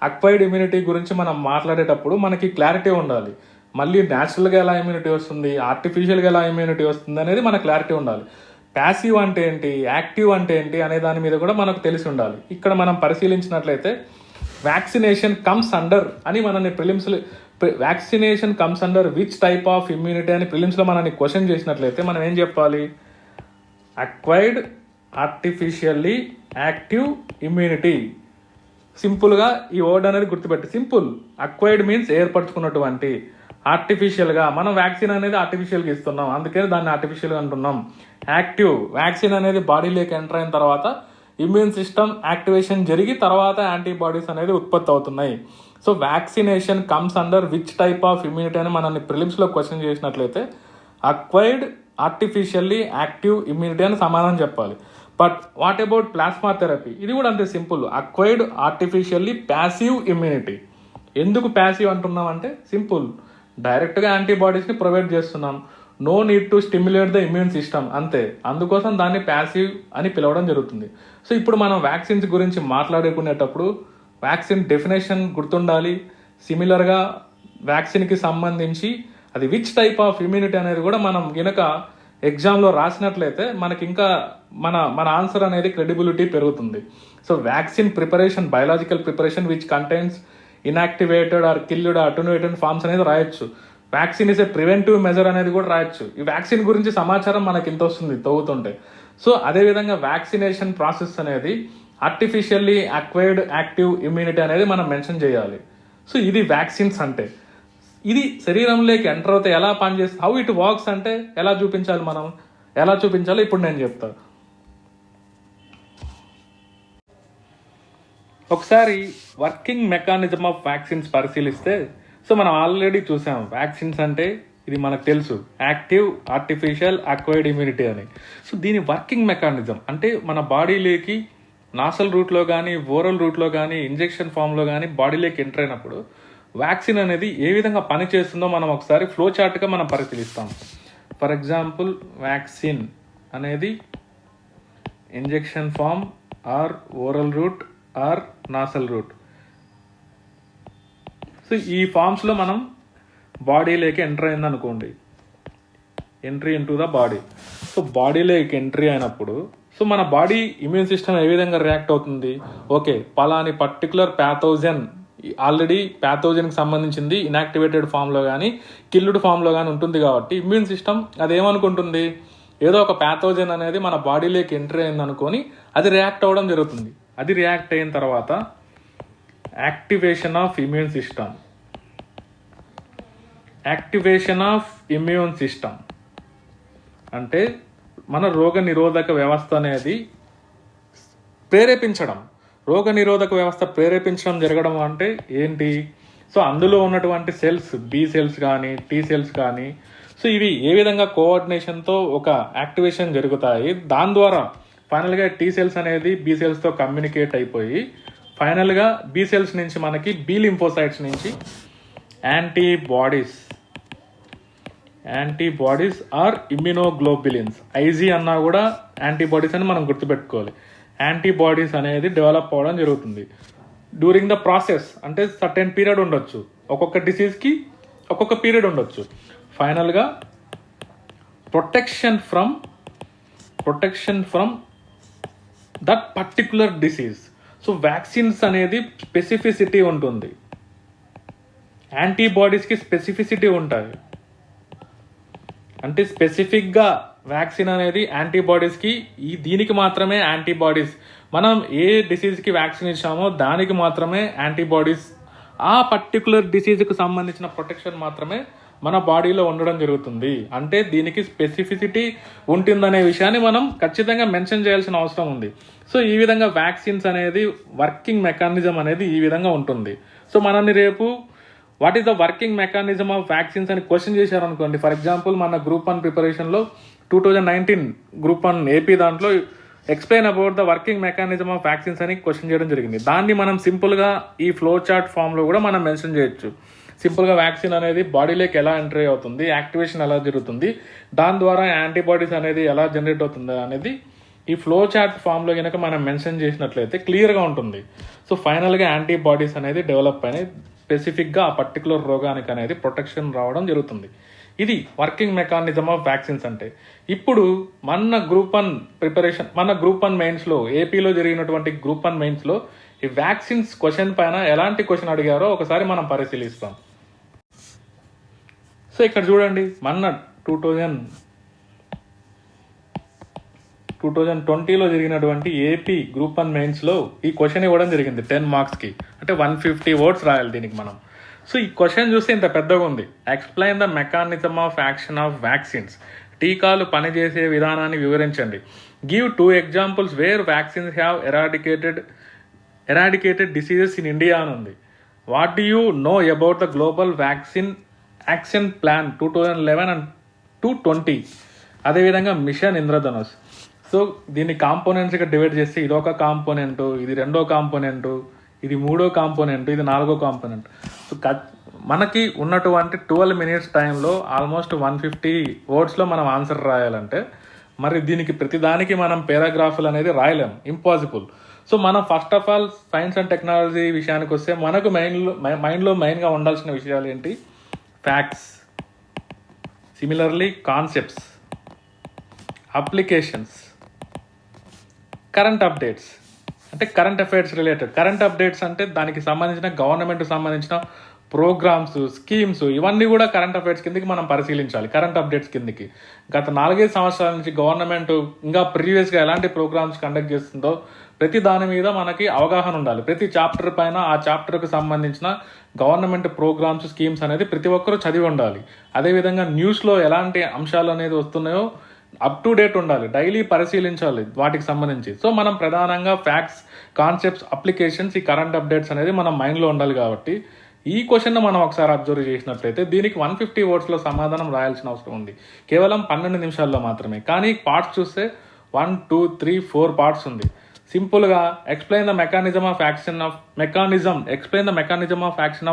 అక్వైర్డ్ ఇమ్యూనిటీ గురించి మనం మాట్లాడేటప్పుడు మనకి క్లారిటీ ఉండాలి. మళ్ళీ న్యాచురల్గా ఎలా ఇమ్యూనిటీ వస్తుంది, ఆర్టిఫిషియల్గా ఎలా ఇమ్యూనిటీ వస్తుంది అనేది మనకు క్లారిటీ ఉండాలి. ప్యాసివ్ అంటే ఏంటి, యాక్టివ్ అంటే ఏంటి అనే దాని మీద కూడా మనకు తెలిసి ఉండాలి. ఇక్కడ మనం పరిశీలించినట్లయితే వ్యాక్సినేషన్ కమ్స్ అండర్ అని మనల్ని vaccination comes under which type of immunity అని ప్రిలిమ్స్లో మనల్ని క్వశ్చన్ చేసినట్లయితే మనం ఏం చెప్పాలి? Acquired artificially active immunity. సింపుల్గా ఈ వర్డ్ అనేది గుర్తుపెట్టి, సింపుల్. అక్వైర్డ్ మీన్స్ ఏర్పరచుకున్నటువంటి, ఆర్టిఫిషియల్గా మనం వ్యాక్సిన్ అనేది ఆర్టిఫిషియల్గా ఇస్తున్నాం, అందుకే దాన్ని ఆర్టిఫిషియల్గా అంటున్నాం. యాక్టివ్, వ్యాక్సిన్ అనేది బాడీలోకి ఎంటర్ అయిన తర్వాత ఇమ్యూన్ సిస్టమ్ యాక్టివేషన్ జరిగి తర్వాత యాంటీబాడీస్ అనేది ఉత్పత్తి అవుతున్నాయి. So vaccination comes under which type of immunity అని మనల్ని ప్రిలిమ్స్లో క్వశ్చన్ చేసినట్లయితే అక్వైర్డ్ ఆర్టిఫిషియల్లీ యాక్టివ్ ఇమ్యూనిటీ అని సమాధానం చెప్పాలి. But what about plasma therapy? ఇది కూడా అంతే simple, acquired artificially passive immunity. ఎందుకు ప్యాసివ్ అంటున్నాం అంటే సింపుల్, డైరెక్ట్గా యాంటీబాడీస్ని ప్రొవైడ్ చేస్తున్నాం, no need to stimulate the immune system, అంతే. అందుకోసం దాన్ని ప్యాసివ్ అని పిలవడం జరుగుతుంది. సో ఇప్పుడు మనం వ్యాక్సిన్స్ గురించి మాట్లాడుకునేటప్పుడు వ్యాక్సిన్ డెఫినేషన్ గుర్తుండాలి. సిమిలర్గా వ్యాక్సిన్కి సంబంధించి అది విచ్ టైప్ ఆఫ్ ఇమ్యూనిటీ అనేది కూడా మనం గనక ఎగ్జామ్లో రాసినట్లయితే మనకి ఇంకా మన ఆన్సర్ అనేది క్రెడిబిలిటీ పెరుగుతుంది. So vaccine preparation, biological preparation which contains inactivated or killed attenuated forms అనేది రాయొచ్చు. Vaccine is a preventive measure అనేది కూడా రాయొచ్చు. ఈ వ్యాక్సిన్ గురించి సమాచారం మనకి ఇంత వస్తుంది తవ్వుతుంటే. సో అదేవిధంగా వ్యాక్సినేషన్ ప్రాసెస్ అనేది ఆర్టిఫిషియల్లీ అక్వైర్డ్ యాక్టివ్ ఇమ్యూనిటీ అనేది మనం మెన్షన్ చేయాలి. సో ఇది వ్యాక్సిన్స్ అంటే. ఇది శరీరంలోకి ఎంటర్ అవుతే ఎలా పనిచేస్తుంది, హౌ ఇట్ వర్క్స్ అంటే ఎలా చూపించాలి, మనం ఎలా చూపించాలో ఇప్పుడు నేను చెప్తాను. ఒకసారి వర్కింగ్ మెకానిజం ఆఫ్ వ్యాక్సిన్స్ పరిశీలిస్తే, సో మనం ఆల్రెడీ చూసాం వ్యాక్సిన్స్ అంటే ఇది మనకు తెలుసు, యాక్టివ్ ఆర్టిఫిషియల్ అక్వైర్డ్ ఇమ్యూనిటీ అని. సో దీని వర్కింగ్ మెకానిజం అంటే మన బాడీలోకి నాసల్ రూట్లో కానీ ఓరల్ రూట్లో కానీ ఇంజెక్షన్ ఫామ్లో కానీ బాడీలోకి ఎంటర్ అయినప్పుడు వ్యాక్సిన్ అనేది ఏ విధంగా పనిచేస్తుందో మనం ఒకసారి ఫ్లో చార్ట్గా మనం పరిశీలిస్తాం. ఫర్ ఎగ్జాంపుల్ వ్యాక్సిన్ అనేది injection form or oral route or nasal route. So ఈ ఫామ్స్లో మనం బాడీలోకి ఎంటర్ అయింది అనుకోండి, entry into the body. So బాడీలోకి ఎంట్రీ అయినప్పుడు సో మన బాడీ ఇమ్యూన్ సిస్టమ్ ఏ విధంగా రియాక్ట్ అవుతుంది, ఓకే పలాని పర్టికులర్ ప్యాథోజన్, ఆల్రెడీ ప్యాథోజన్కి సంబంధించింది ఇన్యాక్టివేటెడ్ ఫామ్లో కానీ కిల్డ్ ఫామ్లో కానీ ఉంటుంది కాబట్టి ఇమ్యూన్ సిస్టమ్ అదేమనుకుంటుంది, ఏదో ఒక ప్యాథోజన్ అనేది మన బాడీలోకి ఎంట్రీ అయింది అనుకొని అది రియాక్ట్ అవ్వడం జరుగుతుంది. అది రియాక్ట్ అయిన తర్వాత activation of immune system, activation of immune system అంటే మన రోగ నిరోధక వ్యవస్థ అనేది ప్రేరేపించడం. రోగ నిరోధక వ్యవస్థ ప్రేరేపించడం జరగడం అంటే ఏంటి, సో అందులో ఉన్నటువంటి సెల్స్, బి సెల్స్ కానీ టీ సెల్స్ కానీ, సో ఇవి ఏ విధంగా కోఆర్డినేషన్తో ఒక యాక్టివేషన్ జరుగుతాయి. దాని ద్వారా ఫైనల్గా టీ సెల్స్ అనేది బి సెల్స్తో కమ్యూనికేట్ అయిపోయి ఫైనల్గా బి సెల్స్ నుంచి మనకి బి లింఫోసైట్స్ నుంచి యాంటీబాడీస్ ఆర్ ఇమ్యునోగ్లోబులిన్స్, ఐజీ అన్నా కూడా యాంటీబాడీస్ అని మనం గుర్తుపెట్టుకోవాలి. యాంటీబాడీస్ అనేది డెవలప్ అవ్వడం జరుగుతుంది డ్యూరింగ్ ద ప్రాసెస్. అంటే సర్టెన్ పీరియడ్ ఉండొచ్చు, ఒక్కొక్క డిసీజ్కి ఒక్కొక్క పీరియడ్ ఉండొచ్చు. ఫైనల్గా protection from that particular disease. So vaccines అనేది స్పెసిఫిసిటీ ఉంటుంది, యాంటీబాడీస్కి స్పెసిఫిసిటీ ఉంటుంది. అంటే స్పెసిఫిక్గా వ్యాక్సిన్ అనేది యాంటీబాడీస్కి దీనికి మాత్రమే యాంటీబాడీస్, మనం ఏ డిసీజ్కి వ్యాక్సిన్ ఇచ్చామో దానికి మాత్రమే యాంటీబాడీస్, ఆ పర్టికులర్ డిసీజ్కి సంబంధించిన ప్రొటెక్షన్ మాత్రమే మన బాడీలో ఉండడం జరుగుతుంది. అంటే దీనికి స్పెసిఫిసిటీ ఉంటుందనే విషయాన్ని మనం ఖచ్చితంగా మెన్షన్ చేయాల్సిన అవసరం ఉంది. సో ఈ విధంగా వ్యాక్సిన్స్ అనేది వర్కింగ్ మెకానిజం అనేది ఈ విధంగా ఉంటుంది. సో మనల్ని రేపు what is the working mechanism of vaccines అని క్వశ్చన్ చేశారు అనుకోండి. ఫర్ ఎగ్జాంపుల్ మన గ్రూప్ 1 ప్రిపరేషన్లో 2019 గ్రూప్ 1 ఏపీ దాంట్లో explain about the working mechanism of vaccines అని క్వశ్చన్ చేయడం జరిగింది. దాన్ని మనం సింపుల్గా ఈ ఫ్లో చార్ట్ ఫామ్లో కూడా మనం మెన్షన్ చేయొచ్చు. సింపుల్గా వ్యాక్సిన్ అనేది బాడీలోకి ఎలా ఎంట్రీ అవుతుంది, యాక్టివేషన్ ఎలా జరుగుతుంది, దాని ద్వారా యాంటీబాడీస్ అనేది ఎలా జనరేట్ అవుతుంది అనేది ఈ ఫ్లో చార్ట్ ఫామ్లో కనుక మనం మెన్షన్ చేసినట్లయితే క్లియర్గా ఉంటుంది. సో ఫైనల్గా యాంటీబాడీస్ అనేది డెవలప్ అయినాయి, స్పెసిఫిక్గా ఆ పర్టికులర్ రోగానికి అనేది ప్రొటెక్షన్ రావడం జరుగుతుంది. ఇది వర్కింగ్ మెకానిజం ఆఫ్ వ్యాక్సిన్స్ అంటే. ఇప్పుడు మన గ్రూప్ 1 ప్రిపరేషన్, మన గ్రూప్ 1 మెయిన్స్లో, ఏపీలో జరిగినటువంటి గ్రూప్ 1 మెయిన్స్లో ఈ వ్యాక్సిన్స్ క్వశ్చన్ పైన ఎలాంటి క్వశ్చన్ అడిగారో ఒకసారి మనం పరిశీలిస్తాం. సో ఇక్కడ చూడండి, మన 2020లో జరిగినటువంటి ఏపీ గ్రూప్ 1 మెయిన్స్లో ఈ క్వశ్చన్ ఇవ్వడం జరిగింది 10 మార్క్స్కి. అంటే 150 వర్డ్స్ రాయాలి దీనికి మనం. సో ఈ క్వశ్చన్ చూస్తే ఇంత పెద్దగా ఉంది. Explain the mechanism of action of vaccines. టీకాలు పనిచేసే విధానాన్ని వివరించండి. Give 2 examples where vaccines have eradicated diseases in India అని ఉంది. What do you know about the global vaccine action plan 2011 and 2020? అదేవిధంగా మిషన్ ఇంద్రధనుష్. సో దీన్ని కాంపోనెంట్స్గా డివైడ్ చేస్తే ఇది ఒక కాంపోనెంటు, ఇది రెండో కాంపోనెంటు, ఇది మూడో కాంపోనెంట్, ఇది నాలుగో కాంపోనెంట్. సో మనకి ఉన్నటువంటి 12 minutes టైంలో ఆల్మోస్ట్ 150 వర్డ్స్లో మనం ఆన్సర్ రాయాలంటే మరి దీనికి ప్రతిదానికి మనం పేరాగ్రాఫ్లు అనేది రాయలేం, ఇంపాసిబుల్. సో మనం first of all science and technology విషయానికి వస్తే మనకు మైండ్లో మెయిన్గా ఉండాల్సిన విషయాలు ఏంటి? Facts, similarly concepts, applications, current updates. అంటే current affairs related. Current updates అంటే దానికి సంబంధించిన గవర్నమెంట్ సంబంధించిన ప్రోగ్రామ్స్, స్కీమ్స్, ఇవన్నీ కూడా కరెంట్ అఫైర్స్ కిందకి మనం పరిశీలించాలి. కరెంట్ అప్డేట్స్ కిందకి గత 4-5 సంవత్సరాల నుంచి గవర్నమెంట్ ఇంకా ప్రీవియస్గా ఎలాంటి ప్రోగ్రామ్స్ కండక్ట్ చేస్తుందో ప్రతి దాని మీద మనకి అవగాహన ఉండాలి. ప్రతి చాప్టర్ పైన ఆ చాప్టర్కి సంబంధించిన గవర్నమెంట్ ప్రోగ్రామ్స్, స్కీమ్స్ అనేది ప్రతి ఒక్కరూ చదివి ఉండాలి. అదేవిధంగా న్యూస్లో ఎలాంటి అంశాలు అనేది వస్తున్నాయో అప్ టు డేట్ ఉండాలి, డైలీ పరిశీలించాలి వాటికి సంబంధించి. సో మనం ప్రధానంగా ఫ్యాక్ట్స్, కాన్సెప్ట్స్, అప్లికేషన్స్, ఈ కరెంట్ అప్డేట్స్ అనేది మనం మైండ్లో ఉండాలి. కాబట్టి ఈ క్వశ్చన్ మనం ఒకసారి అబ్జర్వ్ చేసినట్లయితే దీనికి 150 వర్డ్స్లో సమాధానం రాయాల్సిన అవసరం ఉంది, కేవలం 12 నిమిషాల్లో మాత్రమే. కానీ పార్ట్స్ చూస్తే 1, 2, 3, 4 పార్ట్స్ ఉంది. సింపుల్గా explain the mechanism of action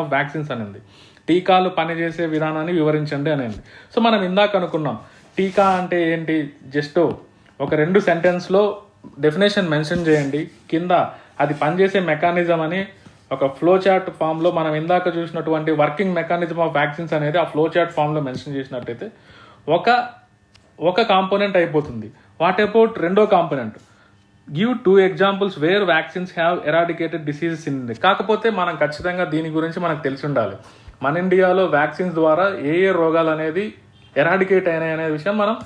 of vaccines అనేది. టీకాలు పనిచేసే విధానాన్ని వివరించండి అనేది. సో మనం ఇందాక అనుకున్నాం టీకా అంటే ఏంటి, జస్ట్ ఒక 2 సెంటెన్స్లో డెఫినేషన్ మెన్షన్ చేయండి, కింద అది పనిచేసే మెకానిజం అని ఒక ఫ్లో చార్ట్ ఫామ్లో మనం ఇందాక చూసినటువంటి వర్కింగ్ మెకానిజం ఆఫ్ వ్యాక్సిన్స్ అనేది ఆ ఫ్లో చార్ట్ ఫామ్లో మెన్షన్ చేసినట్టయితే ఒక కాంపోనెంట్ అయిపోతుంది. వాట్ అబౌట్ రెండో component? Give 2 examples where vaccines have eradicated diseases in India. కాకపోతే మనం ఖచ్చితంగా దీని గురించి మనకు తెలిసి ఉండాలి. మన ఇండియాలో వ్యాక్సిన్స్ ద్వారా ఏ రోగాలు అనేది ఎరాడికేట్ అయినాయి అనే విషయం మనం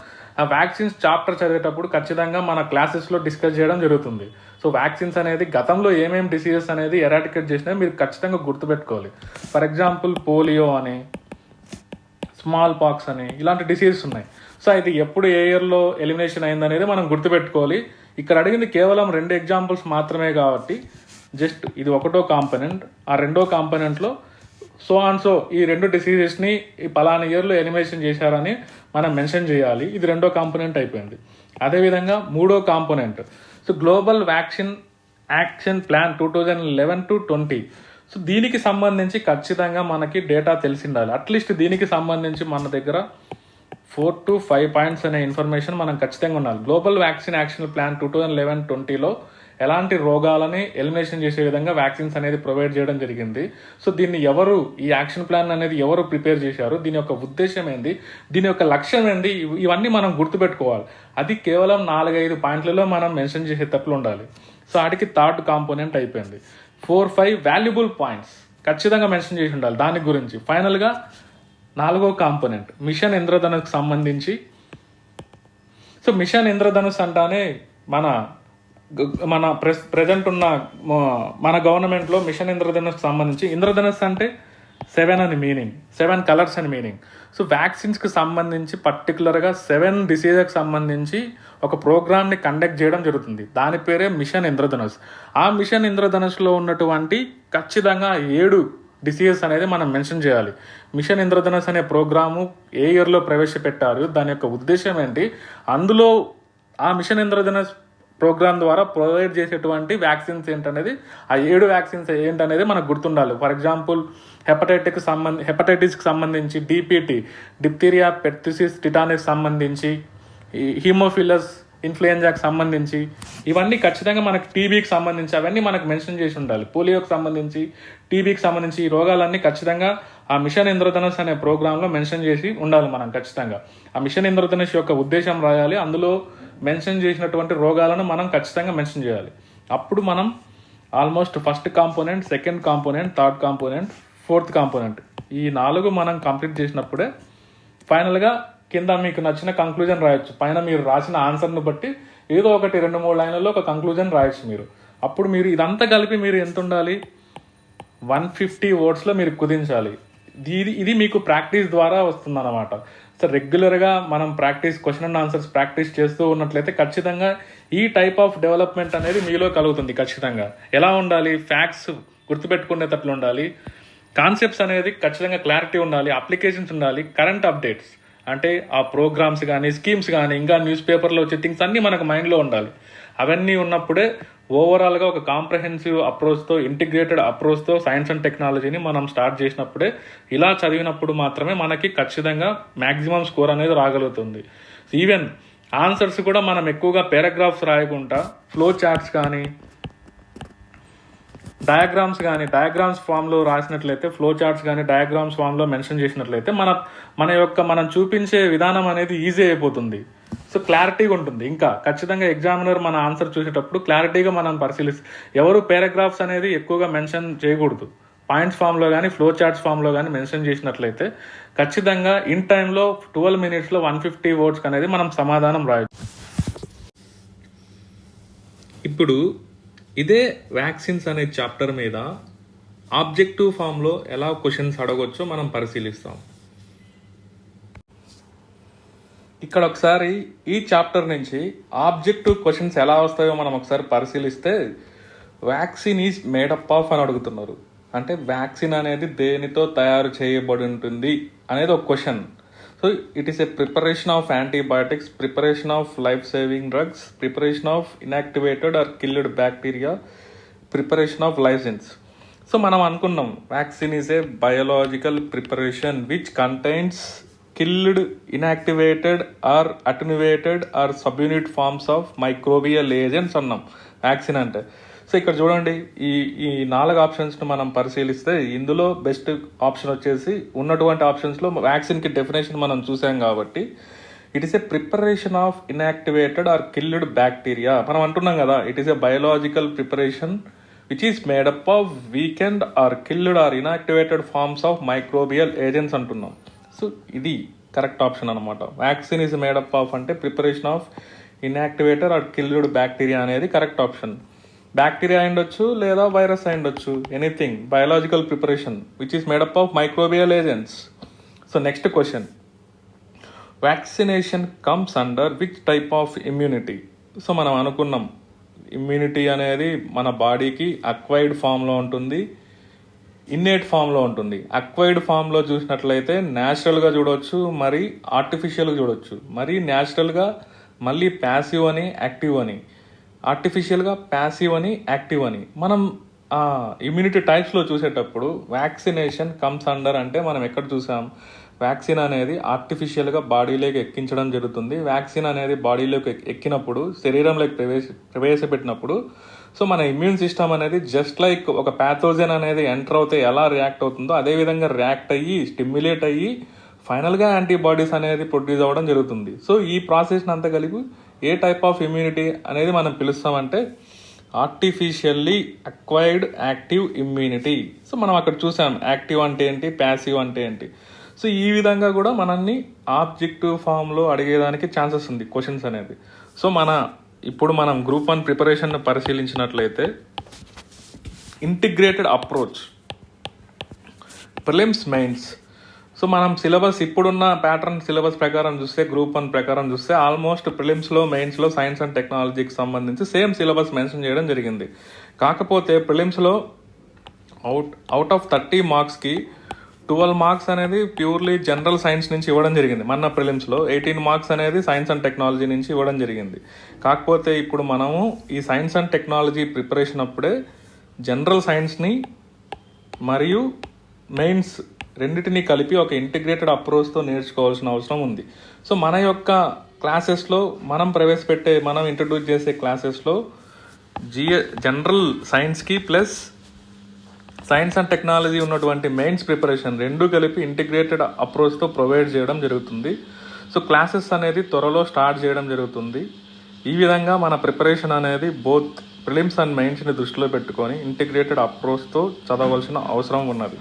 ఆ వ్యాక్సిన్స్ చాప్టర్ చదివేటప్పుడు ఖచ్చితంగా మన క్లాసెస్లో డిస్కస్ చేయడం జరుగుతుంది. సో వ్యాక్సిన్స్ అనేది గతంలో ఏమేమి డిసీజెస్ అనేది ఎరాడికేట్ చేసినా మీరు ఖచ్చితంగా గుర్తుపెట్టుకోవాలి. ఫర్ ఎగ్జాంపుల్ పోలియో అని, స్మాల్ పాక్స్ అని, ఇలాంటి డిసీజెస్ ఉన్నాయి. సో ఇది ఎప్పుడు ఏ ఇయర్లో ఎలిమినేషన్ అయిందనేది మనం గుర్తుపెట్టుకోవాలి. ఇక్కడ అడిగింది కేవలం 2 ఎగ్జాంపుల్స్ మాత్రమే కాబట్టి జస్ట్ ఇది ఒకటో కాంపోనెంట్, ఆ రెండో కాంపోనెంట్లో సో ఈ 2 డిసీజెస్ని ఈ పలానా ఇయర్లో ఎలిమినేషన్ చేశారని మనం మెన్షన్ చేయాలి. ఇది రెండో కాంపోనెంట్ అయిపోయింది. అదేవిధంగా మూడో component so global vaccine action plan 2011 to 20. So దీనికి సంబంధించి ఖచ్చితంగా మనకి డేటా తెలిసి ఉండాలి. అట్లీస్ట్ దీనికి సంబంధించి మన దగ్గర 4 to 5 పాయింట్స్ అనే ఇన్ఫర్మేషన్ మనం ఖచ్చితంగా ఉండాలి. గ్లోబల్ వ్యాక్సిన్ యాక్షన్ ప్లాన్ 2011-20లో ఎలాంటి రోగాలని ఎలిమినేషన్ చేసే విధంగా వ్యాక్సిన్స్ అనేది ప్రొవైడ్ చేయడం జరిగింది. సో దీన్ని ఈ యాక్షన్ ప్లాన్ అనేది ఎవరు ప్రిపేర్ చేశారు, దీని యొక్క ఉద్దేశం ఏంది, దీని యొక్క లక్ష్యం ఏంది, ఇవన్నీ మనం గుర్తుపెట్టుకోవాలి. అది కేవలం 4-5 పాయింట్లలో మనం మెన్షన్ చేసేటట్లు ఉండాలి. సో వాటికి థర్డ్ కాంపోనెంట్ అయిపోయింది. 4-5 వాల్యుబుల్ పాయింట్స్ ఖచ్చితంగా మెన్షన్ చేసి ఉండాలి దాని గురించి. ఫైనల్గా 4వ కాంపోనెంట్ మిషన్ ఇంద్రధనుస్కి సంబంధించి. సో మిషన్ ఇంద్రధనుస్ అంటానే మన ప్రెజెంట్ ఉన్న మన గవర్నమెంట్లో మిషన్ ఇంద్రధనుస్కి సంబంధించి, ఇంద్రధనుస్ అంటే 7 అని మీనింగ్, 7 కలర్స్ అని మీనింగ్. సో వ్యాక్సిన్స్కి సంబంధించి పర్టికులర్గా 7 డిసీజెస్కి సంబంధించి ఒక ప్రోగ్రామ్ని కండక్ట్ చేయడం జరుగుతుంది. దాని పేరే మిషన్ ఇంద్రధనుస్. ఆ మిషన్ ఇంద్రధనుస్లో ఉన్నటువంటి ఖచ్చితంగా 7 డిసీజెస్ అనేది మనం మెన్షన్ చేయాలి. మిషన్ ఇంద్రధనుస్ అనే ప్రోగ్రాము ఏ ఇయర్లో ప్రవేశపెట్టారు, దాని యొక్క ఉద్దేశం ఏంటి, అందులో ఆ మిషన్ ఇంద్రధనుస్ ప్రోగ్రామ్ ద్వారా ప్రొవైడ్ చేసేటువంటి వ్యాక్సిన్స్ ఏంటనేది, ఆ 7 వ్యాక్సిన్స్ ఏంటనేది మనకు గుర్తుండాలి. ఫర్ ఎగ్జాంపుల్ హెపటైటిస్కి సంబంధించి డిపిటి, డిప్తీరియా, పెర్తుసిస్, టిటానిస్ సంబంధించి, హీమోఫిలస్ ఇన్ఫ్లుయెంజాకి సంబంధించి, ఇవన్నీ ఖచ్చితంగా మనకి టీబీకి సంబంధించి అవన్నీ మనకు మెన్షన్ చేసి ఉండాలి. పోలియోకి సంబంధించి, టీబీకి సంబంధించి ఈ రోగాలన్నీ ఖచ్చితంగా ఆ మిషన్ ఇంద్రధనుస్ అనే ప్రోగ్రాంలో మెన్షన్ చేసి ఉండాలి. మనం ఖచ్చితంగా ఆ మిషన్ ఇంద్రధనుస్ యొక్క ఉద్దేశం రాయాలి, అందులో మెన్షన్ చేసినటువంటి రోగాలను మనం ఖచ్చితంగా మెన్షన్ చేయాలి. అప్పుడు మనం almost first component, second component, third component, fourth component ఈ 4 మనం కంప్లీట్ చేసినప్పుడే ఫైనల్గా కింద మీకు నచ్చిన కంక్లూజన్ రాయొచ్చు. పైన మీరు రాసిన ఆన్సర్ను బట్టి ఏదో ఒకటి 2-3 లైన్లలో ఒక కంక్లూజన్ రాయొచ్చు మీరు. అప్పుడు మీరు ఇదంతా కలిపి మీరు ఎంత ఉండాలి, 150 వర్డ్స్లో మీరు కుదించాలి. ఇది మీకు ప్రాక్టీస్ ద్వారా వస్తుందన్నమాట. సో రెగ్యులర్గా మనం క్వశ్చన్ అండ్ ఆన్సర్స్ ప్రాక్టీస్ చేస్తూ ఉన్నట్లయితే ఖచ్చితంగా ఈ టైప్ ఆఫ్ డెవలప్మెంట్ అనేది మీలో కలుగుతుంది. ఖచ్చితంగా ఎలా ఉండాలి, ఫ్యాక్ట్స్ గుర్తుపెట్టుకునేటట్లు ఉండాలి, కాన్సెప్ట్స్ అనేది ఖచ్చితంగా క్లారిటీ ఉండాలి, అప్లికేషన్స్ ఉండాలి, కరెంట్ అప్డేట్స్ అంటే ఆ ప్రోగ్రామ్స్ కానీ స్కీమ్స్ కానీ ఇంకా న్యూస్ పేపర్లో వచ్చే థింగ్స్ అన్నీ మనకు మైండ్లో ఉండాలి. అవన్నీ ఉన్నప్పుడే ఓవరాల్గా ఒక కాంప్రహెన్సివ్ అప్రోచ్తో, ఇంటిగ్రేటెడ్ అప్రోచ్తో సైన్స్ అండ్ టెక్నాలజీని మనం స్టార్ట్ చేసినప్పుడే, ఇలా చదివినప్పుడు మాత్రమే మనకి ఖచ్చితంగా మ్యాక్సిమం స్కోర్ అనేది రాగలుగుతుంది. ఈవెన్ ఆన్సర్స్ కూడా మనం ఎక్కువగా పారాగ్రాఫ్స్ రాయకుండా ఫ్లో చార్ట్స్ కానీ డయాగ్రామ్స్ ఫామ్లో రాసినట్లయితే, ఫ్లో చార్ట్స్ కానీ డయాగ్రామ్స్ ఫామ్లో మెన్షన్ చేసినట్లయితే మనం చూపించే విధానం అనేది ఈజీ అయిపోతుంది. సో క్లారిటీగా ఉంటుంది. ఇంకా ఖచ్చితంగా ఎగ్జామినర్ మన ఆన్సర్ చూసేటప్పుడు క్లారిటీగా మనం ఎవరు పారాగ్రాఫ్స్ అనేది ఎక్కువగా మెన్షన్ చేయకూడదు. పాయింట్స్ ఫామ్లో కానీ ఫ్లో చార్ట్స్ ఫామ్లో కానీ మెన్షన్ చేసినట్లయితే ఖచ్చితంగా ఇన్ టైంలో 12 minutesలో 150 వర్డ్స్ అనేది మనం సమాధానం రాయొచ్చు. ఇప్పుడు ఇదే వ్యాక్సిన్స్ అనే చాప్టర్ మీద ఆబ్జెక్టివ్ ఫామ్లో ఎలా క్వశ్చన్స్ అడగొచ్చో మనం పరిశీలిస్తాం. ఇక్కడ ఒకసారి ఈ చాప్టర్ నుంచి ఆబ్జెక్టివ్ క్వశ్చన్స్ ఎలా వస్తాయో మనం ఒకసారి పరిశీలిస్తే, వ్యాక్సిన్ ఈజ్ మేడప్ ఆఫ్ అని అడుగుతున్నారు. అంటే వ్యాక్సిన్ అనేది దేనితో తయారు చేయబడి ఉంటుంది అనేది ఒక question. So it is a preparation of antibiotics, preparation of life saving drugs, preparation of inactivated or killed bacteria, preparation of licence. So మనం అనుకున్నాం vaccine is a biological preparation which contains killed, inactivated or attenuated or subunit forms of microbial agents అన్నాం vaccine అంటే. So ఇక్కడ చూడండి, ఈ 4 ఆప్షన్స్ను మనం పరిశీలిస్తే ఇందులో బెస్ట్ ఆప్షన్ వచ్చేసి ఉన్నటువంటి ఆప్షన్స్లో వ్యాక్సిన్కి డెఫినేషన్ మనం చూసాం కాబట్టి it is a preparation of inactivated or killed bacteria. మనం అంటున్నాం కదా, it is a biological preparation which is made up of weakened or killed or inactivated forms of microbial agents అంటున్నాం. సో ఇది కరెక్ట్ ఆప్షన్ అనమాట. Vaccine is made up of అంటే preparation of inactivator or killed bacteria అనేది correct option. Bacteria అయిండొచ్చు లేదా virus అయిండొచ్చు, anything biological preparation which is made up of microbial agents. So next question, vaccination comes under which type of immunity. So మనం అనుకున్నాం immunity అనేది మన బాడీకి acquired ఫామ్లో ఉంటుంది, ఇన్నేట్ ఫామ్లో ఉంటుంది. అక్వైర్డ్ ఫామ్లో చూసినట్లయితే న్యాచురల్గా చూడవచ్చు, మరి ఆర్టిఫిషియల్గా చూడవచ్చు. మరి న్యాచురల్గా మళ్ళీ ప్యాసివ్ అని, యాక్టివ్ అని, ఆర్టిఫిషియల్గా ప్యాసివ్ అని, యాక్టివ్ అని. మనం ఇమ్యూనిటీ టైప్స్లో చూసేటప్పుడు వ్యాక్సినేషన్ కమ్స్ అండర్ అంటే మనం ఎక్కడ చూసాం, వ్యాక్సిన్ అనేది ఆర్టిఫిషియల్గా బాడీలోకి ఎక్కించడం జరుగుతుంది. వ్యాక్సిన్ అనేది బాడీలోకి ఎక్కినప్పుడు, శరీరంలోకి ప్రవేశపెట్టినప్పుడు సో మన ఇమ్యూన్ సిస్టమ్ అనేది జస్ట్ లైక్ ఒక ప్యాథోజన్ అనేది ఎంటర్ అవుతే ఎలా రియాక్ట్ అవుతుందో అదేవిధంగా రియాక్ట్ అయ్యి, స్టిమ్యులేట్ అయ్యి ఫైనల్గా యాంటీబాడీస్ అనేది ప్రొడ్యూస్ అవ్వడం జరుగుతుంది. సో ఈ ప్రాసెస్ని అంతా కలిపి ఏ టైప్ ఆఫ్ ఇమ్యూనిటీ అనేది మనం పిలుస్తామంటే artificially acquired active immunity. So మనం అక్కడ చూసాం యాక్టివ్ అంటే ఏంటి, ప్యాసివ్ అంటే ఏంటి. సో ఈ విధంగా కూడా మనల్ని ఆబ్జెక్టివ్ ఫామ్లో అడిగేదానికి ఛాన్సెస్ ఉంది క్వశ్చన్స్ అనేది. సో ఇప్పుడు మనం గ్రూప్ 1 ప్రిపరేషన్ పరిశీలించినట్లయితే integrated approach, prelims, mains. So మనం సిలబస్ ఇప్పుడున్న ప్యాటర్న్ సిలబస్ ప్రకారం చూస్తే, గ్రూప్ 1 ప్రకారం చూస్తే ఆల్మోస్ట్ ప్రిలిమ్స్లో, మెయిన్స్లో సైన్స్ అండ్ టెక్నాలజీకి సంబంధించి సేమ్ సిలబస్ మెన్షన్ చేయడం జరిగింది. కాకపోతే ప్రిలిమ్స్లో అవుట్ ఆఫ్ 30 మార్క్స్కి 12 మార్క్స్ అనేది ప్యూర్లీ జనరల్ సైన్స్ నుంచి ఇవ్వడం జరిగింది. మన ప్రిలిమ్స్లో 18 మార్క్స్ అనేది సైన్స్ అండ్ టెక్నాలజీ నుంచి ఇవ్వడం జరిగింది. కాకపోతే ఇప్పుడు మనము ఈ సైన్స్ అండ్ టెక్నాలజీ ప్రిపరేషన్ అప్పుడే జనరల్ సైన్స్ని మరియు మెయిన్స్ రెండింటినీ కలిపి ఒక ఇంటిగ్రేటెడ్ అప్రోచ్తో నేర్చుకోవాల్సిన అవసరం ఉంది. సో మన యొక్క క్లాసెస్లో మనం ఇంట్రడ్యూస్ చేసే క్లాసెస్లో జనరల్ సైన్స్కి ప్లస్ సైన్స్ అండ్ టెక్నాలజీ ఉన్నటువంటి మెయిన్స్ ప్రిపరేషన్ రెండు కలిపి ఇంటిగ్రేటెడ్ అప్రోచ్తో ప్రొవైడ్ చేయడం జరుగుతుంది. సో క్లాసెస్ అనేది త్వరలో స్టార్ట్ చేయడం జరుగుతుంది. ఈ విధంగా మన ప్రిపరేషన్ అనేది బోత్ ప్రిలిమ్స్ అండ్ మెయిన్స్ని దృష్టిలో పెట్టుకొని ఇంటిగ్రేటెడ్ అప్రోచ్తో చదవవలసిన అవసరం ఉన్నది.